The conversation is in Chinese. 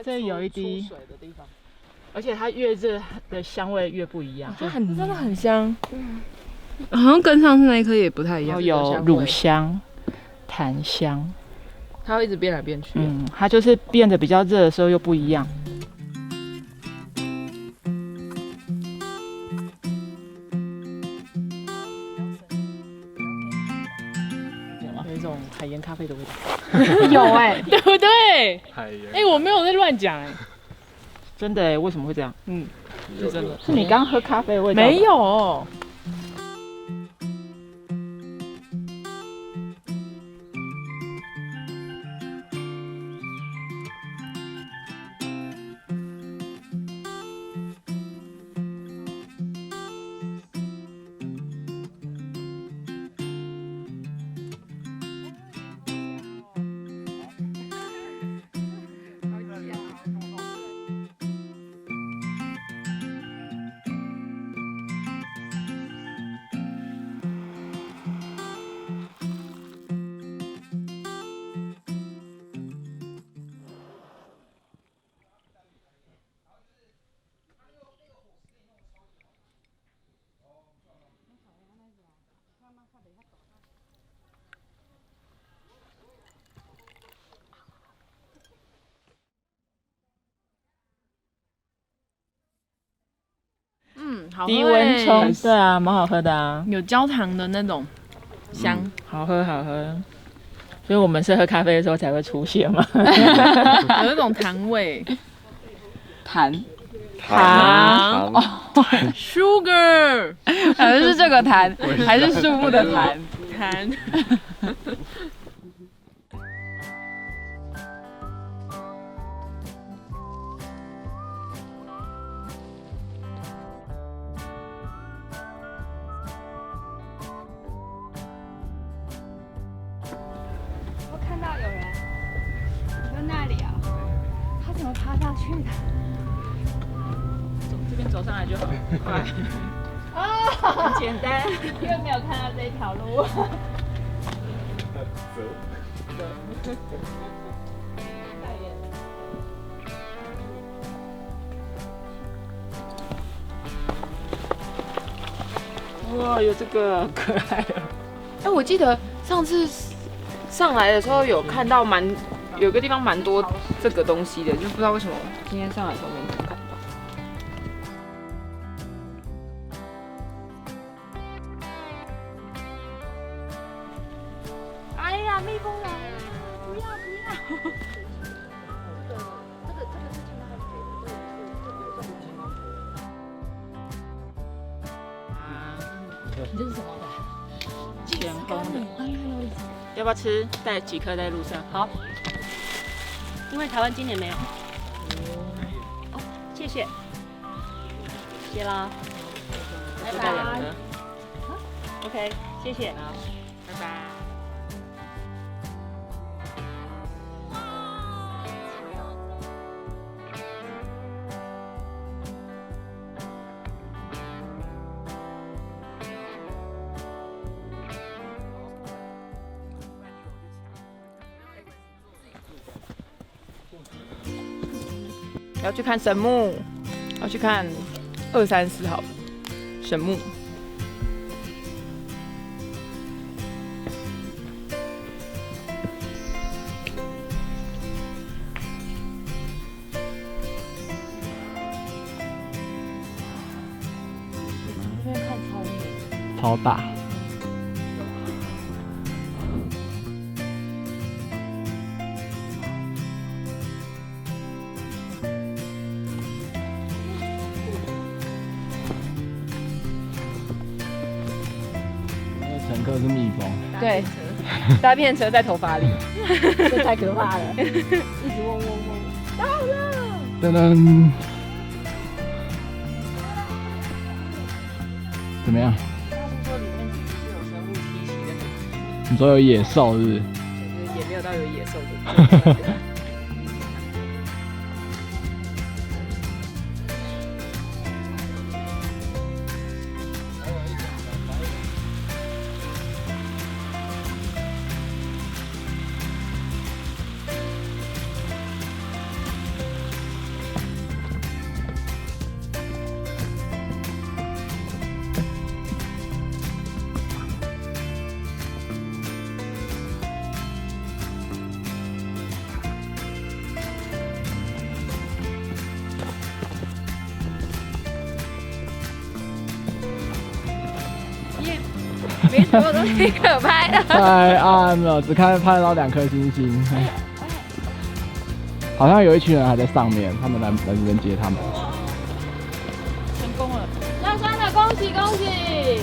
这有一滴水的地方，而且它越热的香味越不一样，它真的很香，好像跟上次那一颗也不太一样。有乳香、檀香，它会一直变来变去。它就是变得比较热的时候又不一样。有一种海盐咖啡的味道，有对不对？海盐，我没有在乱讲真的为什么会这样？是真的。是你刚喝咖啡的味道？没有。好喝低温冲，对啊，蛮好喝的啊，有焦糖的那种香，好喝好喝。所以我们是喝咖啡的时候才会出现嘛，有那种糖味。糖，sugar， 还是这个糖，还是树木的糖？糖。我看到有人在那里啊，他怎么爬上去的？这边走上来就好，快。哦，很简单，因为没有看到这一条路。哇，有这个可爱哦。我记得上次上来的时候有看到有个地方蛮多这个东西的，就不知道为什么今天上来的时候没有看到。哎呀，蜜蜂来了！不要不要！你这是什么的？浅烘的，要不要吃？带几颗在路上？好，因为台湾今年没有。哦，谢谢，谢啦，拜就带两拜。颗。 OK，谢谢。好，拜拜。要去看神木，要去看234号神木。这边看超远。超大。乘客是蜜蜂，对，搭便车在头发里，这太可怕了，一直嗡嗡嗡。到了。噔噔，怎么样？他是说里面只是有生物栖息的那种。你说有野兽是不是？也没有到有野兽的。没什么东西可拍的。太暗了，只拍到2颗星星。好像有一群人还在上面，他们来这边接他们。成功了！下山了，恭喜恭喜！